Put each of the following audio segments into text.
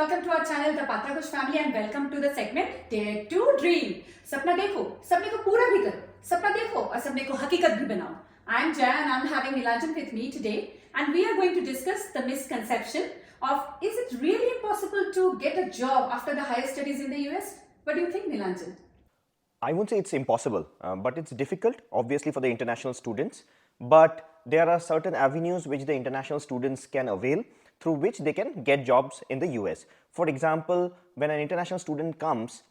welcome to our channel The Patrakush Family and welcome to the segment Dare to Dream. सपना देखो, सपने को पूरा भी करो. सपना देखो और सपने को हकीकत भी बनाओ. I am Jaya and I am having Nilanjan with me today and we are going to discuss the misconception of is it really impossible to get a job after the higher studies in the US? What do you think, Nilanjan? I won't say it's impossible, but it's difficult, obviously, for the international students. But there are certain avenues which the international students can avail through which they can get jobs in the US. For example, when an international student comes,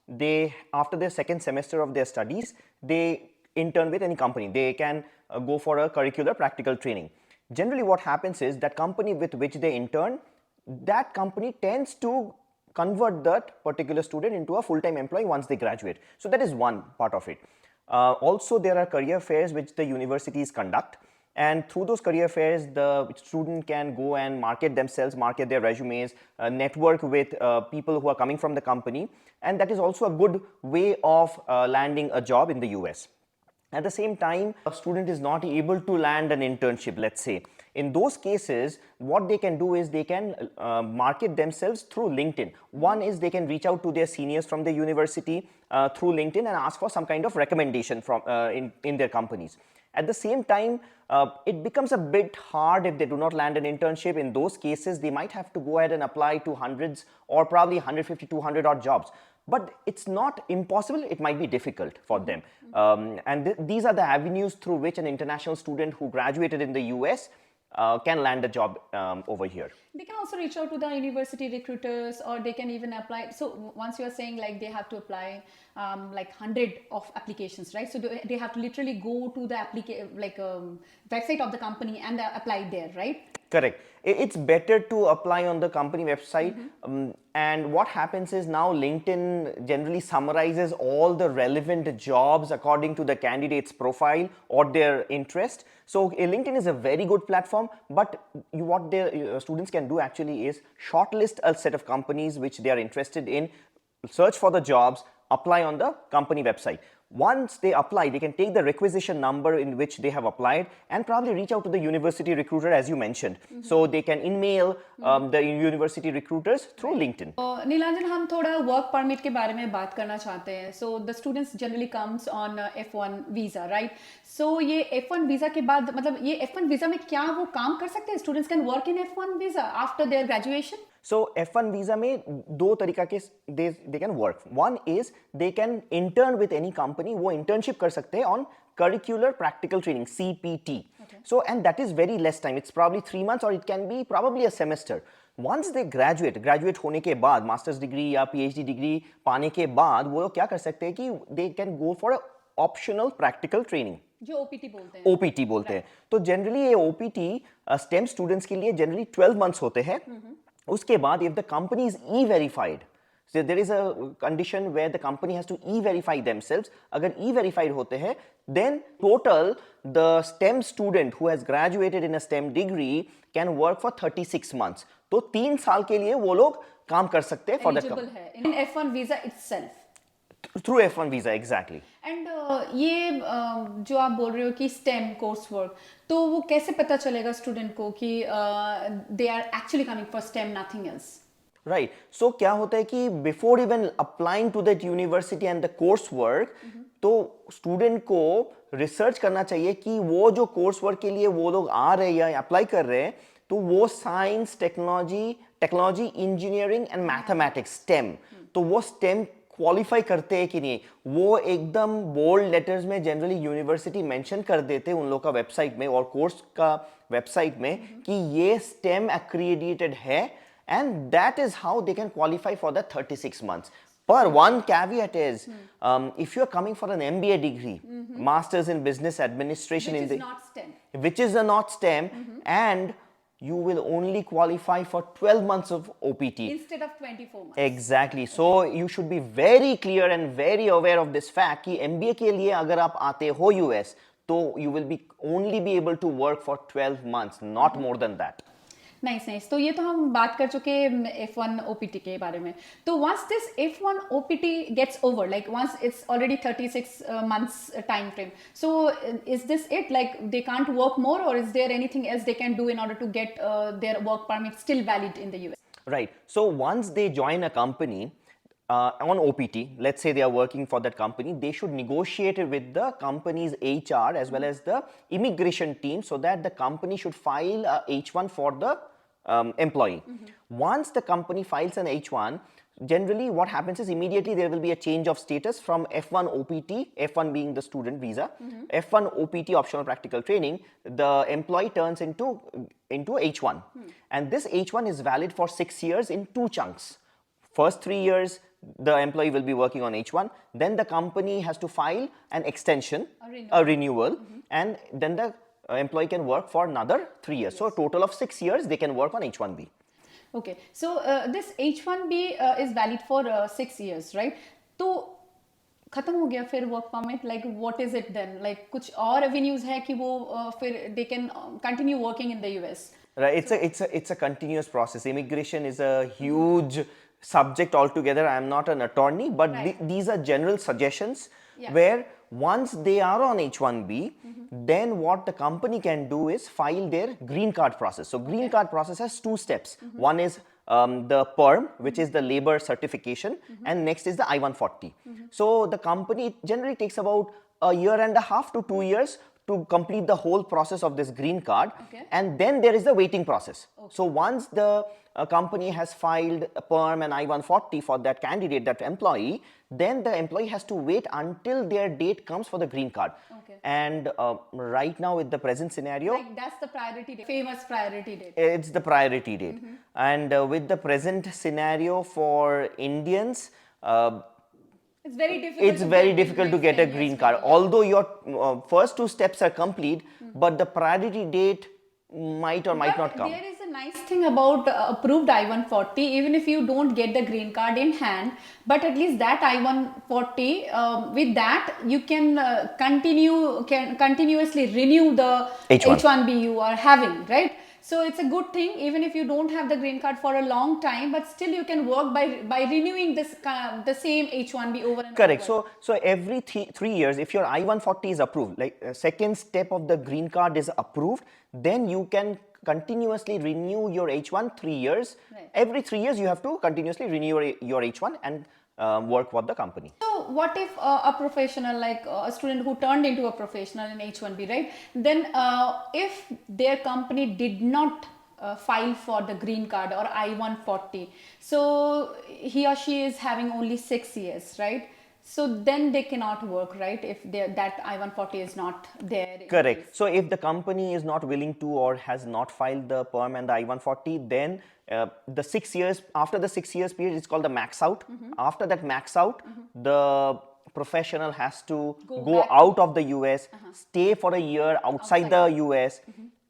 they, after their second semester of their studies, they intern with any company. They can go for a curricular practical training. Generally, what happens is that company with which they intern, that company tends to convert that particular student into a full-time employee once they graduate. So that is one part of it. Also, there are career fairs which the universities conduct, and through those career fairs, the student can go and market themselves, market their resumes, network with people who are coming from the company, and that is also a good way of landing a job in the US. At the same time, a student is not able to land an internship, let's say. In those cases, what they can do is they can market themselves through LinkedIn. One is they can reach out to their seniors from the university through LinkedIn and ask for some kind of recommendation from in their companies. At the same time, it becomes a bit hard if they do not land an internship. In those cases, they might have to go ahead and apply to hundreds or probably 150, 200 odd jobs. But it's not impossible, it might be difficult for them. And these are the avenues through which an international student who graduated in the US can land a job over here. They can also reach out to the university recruiters, or they can even apply. So once you are saying like they have to apply like 100 of applications, right? So they have to literally go to the website of the company and apply there, right? Correct. It's better to apply on the company website. And what happens is now LinkedIn generally summarizes all the relevant jobs according to the candidate's profile or their interest. So LinkedIn is a very good platform, but what the students can do actually is shortlist a set of companies which they are interested in, search for the jobs, apply on the company website. Once they apply, they can take the requisition number in which they have applied and probably reach out to the university recruiter, as you mentioned. So they can email the university recruiters through LinkedIn. Nilanjan, हम थोड़ा work permit के बारे में बात करना चाहते हैं. So the students generally comes on F1 visa, right? So ये F1 visa के बाद मतलब ये F1 visa में क्या वो काम कर सकते हैं? Students can work in F1 visa after their graduation? So F1 visa में दो तरीका के they can work. One is they can intern with any company. वो internship कर सकते हैं on curricular practical training (CPT). Okay. So and that is very less time. It's probably 3 months or it can be probably a semester. Once they graduate होने के बाद master's degree या PhD degree पाने के बाद वो लोग क्या कर सकते हैं कि they can go for a optional practical training. जो OPT बोलते हैं. OPT बोलते हैं. तो generally ये OPT STEM students के लिए generally 12 months होते हैं. उसके बाद if the company is e-verified, so there is a condition where the company has to e-verify themselves. अगर e-verified होते हैं, then total the STEM student who has graduated in a STEM degree can work for 36 months. तो 3 साल के लिए वो लोग काम कर सकते हैं for the company. In F1 visa itself. Through F1 visa, exactly. And ये जो आप बोल रहे हो कि STEM coursework, तो वो कैसे पता चलेगा स्टूडेंट को कि they are actually coming for STEM, nothing else? Right. So क्या होता है कि before even applying to that university and the coursework, तो स्टूडेंट को रिसर्च करना चाहिए कि वो जो कोर्सवर्क के लिए वो लोग आ रहे हैं या अप्लाई कर रहे हैं, तो वो science, technology, engineering and mathematics STEM, तो वो STEM क्वालिफाई करते हैं कि नहीं. वो एकदम बोल्ड लेटर्स में जनरली यूनिवर्सिटी मेंशन कर देते हैं उन लोग का वेबसाइट में और कोर्स का वेबसाइट में कि ये STEM accredited है and that is how they can qualify for the 36 months. But one caveat is if you are coming for an MBA degree, Masters in Business Administration, which is not STEM, and you will only qualify for 12 months of OPT. Instead of 24 months. Exactly. So you should be very clear and very aware of this fact कि MBA के लिए अगर आप आते हो US, तो you will only be able to work for 12 months, not more than that. Nice. तो ये तो हम बात कर चुके F1 OPT के बारे में. तो once this F1 OPT gets over, like once it's already 36 months time frame, so is this it? Like they can't work more, or is there anything else they can do in order to get their work permit still valid in the US? Right. So once they join a company on OPT, let's say they are working for that company, they should negotiate it with the company's HR as well as the immigration team so that the company should file a H1 for the employee. Once the company files an H1, generally what happens is immediately there will be a change of status from F1 OPT, F1 being the student visa, F1 OPT optional practical training, the employee turns into H1. And this H1 is valid for 6 years in 2 chunks. First 3 years, the employee will be working on H1, then the company has to file an extension, a renewal, and then the employee can work for another 3 years. So a total of 6 years they can work on H1B. Okay, so this H1B is valid for 6 years, right? तो खत्म हो गया फिर work permit, like what is it then? Like कुछ और avenues है कि वो फिर they can continue working in the US? Right, it's a continuous process. Immigration is a huge subject altogether. I am not an attorney, but these are general suggestions where once they are on H1B, then what the company can do is file their green card process. So green card process has 2 steps. One is the PERM, which is the labor certification, and next is the I-140. So the company generally takes about a year and a half to 2 years to complete the whole process of this green card, and then there is the waiting process. So once the company has filed a PERM and I-140 for that candidate, that employee, then the employee has to wait until their date comes for the green card. And right now with the present scenario, Like that's the priority date, famous priority date. it's the priority date. And with the present scenario for Indians, It's very difficult. it's very difficult to get a green card. Although your first 2 steps are complete, but the priority date might or might not come. There is a nice thing about approved I-140, even if you don't get the green card in hand, but at least that I-140, with that you can continuously renew the H1B you are having, right? So it's a good thing even if you don't have the green card for a long time, but still you can work by renewing this the same H1B over and Correct. over. So every 3 years, if your I-140 is approved, like second step of the green card is approved, then you can continuously renew your H1 3 years. Every 3 years you have to continuously renew your H1 and work for the company. So what if a professional, like a student who turned into a professional in H1B, right? Then if their company did not file for the green card or I-140, so he or she is having only 6 years, right? So then they cannot work, right? If that I-140 is not there. Correct. So if the company is not willing to or has not filed the PERM and the I-140, then the 6 years, after the 6 years period, it's called the max out. After that max out, the professional has to go out of the US, stay for a year outside the US,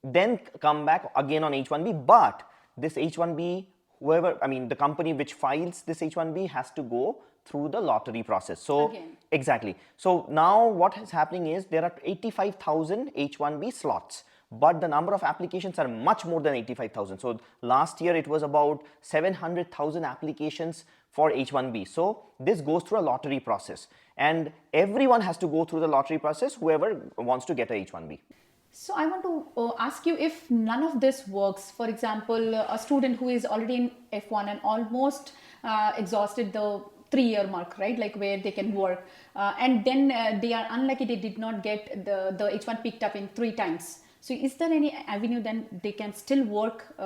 then come back again on H1B. But this H1B, the company which files this H1B has to go through the lottery process. So exactly. So now what is happening is there are 85,000 H1B slots, but the number of applications are much more than 85,000. So last year it was about 700,000 applications for H1B. So this goes through a lottery process, and everyone has to go through the lottery process, whoever wants to get a H1B. So I want to ask you, if none of this works, for example, a student who is already in F1 and almost exhausted the 3-year mark, right? Like where they can work, and then they are unlucky, they did not get the H1 picked up in 3 times. So is there any avenue then they can still work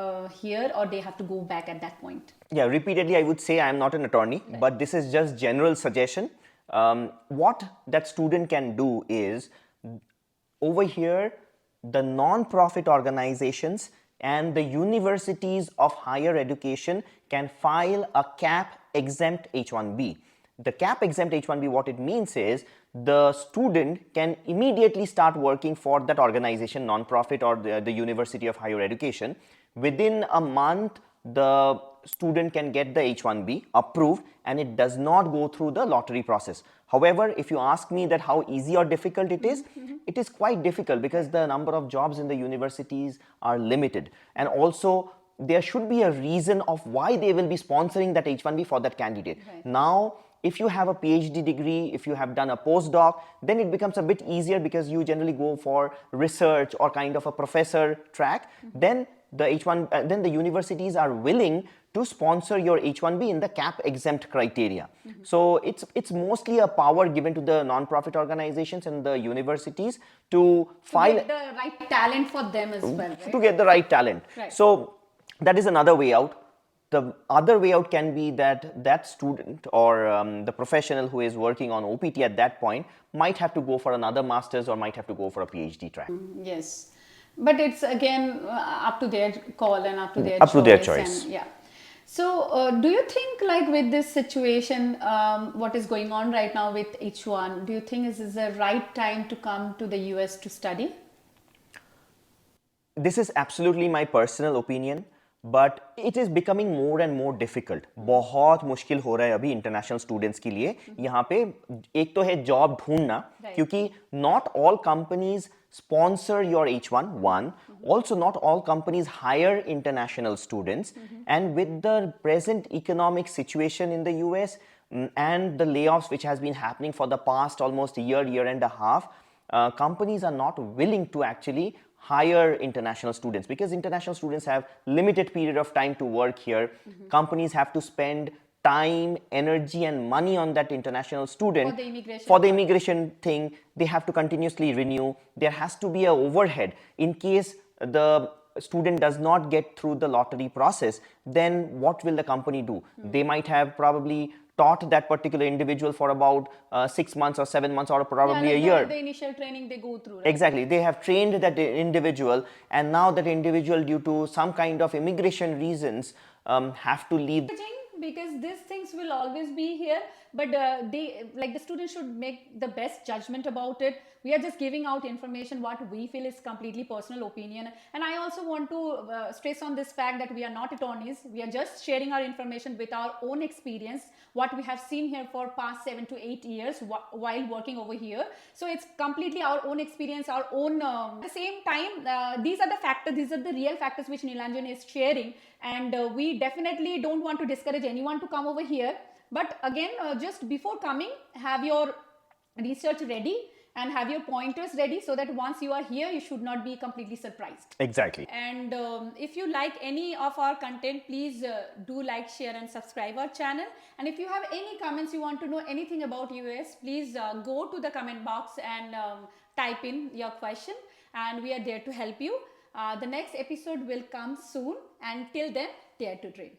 here, or they have to go back at that point? Yeah, repeatedly I would say I am not an attorney, but this is just general suggestion. What that student can do is, over here, the non-profit organizations and the universities of higher education can file a cap exempt H1B. The cap exempt H1B, what it means is the student can immediately start working for that organization, non-profit or the University of Higher Education. Within a month, the student can get the H1B approved, and it does not go through the lottery process. However, if you ask me that how easy or difficult it is quite difficult, because the number of jobs in the universities are limited, and also there should be a reason of why they will be sponsoring that H1B for that candidate. Now, if you have a PhD degree, if you have done a postdoc, then it becomes a bit easier because you generally go for research or kind of a professor track. Then the H1, then the universities are willing to sponsor your H1B in the cap exempt criteria. So it's mostly a power given to the non-profit organizations and the universities to file, get the right talent for them as well, right? to get the right talent. Right. So that is another way out. The other way out can be that that student or the professional who is working on OPT at that point might have to go for another master's or might have to go for a PhD track. Yes, but it's again up to their call and up to their Up choice. to their choice. And, yeah. So, do you think, like with this situation, what is going on right now with H1, do you think this is the right time to come to the US to study? This is absolutely my personal opinion, but it is becoming more and more difficult. बहुत मुश्किल हो रहा है अभी international students के लिए यहाँ पे एक तो है job ढूंढना क्योंकि not all companies sponsor your H1 one, also not all companies hire international students, and with the present economic situation in the US and the layoffs which has been happening for the past almost a year and a half, companies are not willing to actually hire international students because international students have limited period of time to work here. Companies have to spend time, energy and money on that international student For the immigration thing. They have to continuously renew. There has to be a overhead in case the student does not get through the lottery process. Then what will the company do? They might have probably taught that particular individual for about 6 months or 7 months or probably a year. The initial training they go through, right? Exactly. They have trained that individual, and now that individual, due to some kind of immigration reasons, have to leave. Because these things will always be here, but they, like, the students should make the best judgment about it. We are just giving out information what we feel is completely personal opinion, and I also want to stress on this fact that we are not attorneys. We are just sharing our information with our own experience, what we have seen here for past 7 to 8 years while working over here. So it's completely our own experience, our own at the same time, these are the factors, these are the real factors which Nilanjan is sharing, and we definitely don't want to discourage anyone to come over here. But again, just before coming, have your research ready and have your pointers ready so that once you are here, you should not be completely surprised. Exactly. And if you like any of our content, please do like, share and subscribe our channel. And if you have any comments, you want to know anything about US, please go to the comment box and type in your question, and we are there to help you. The next episode will come soon, and till then, dare to dream.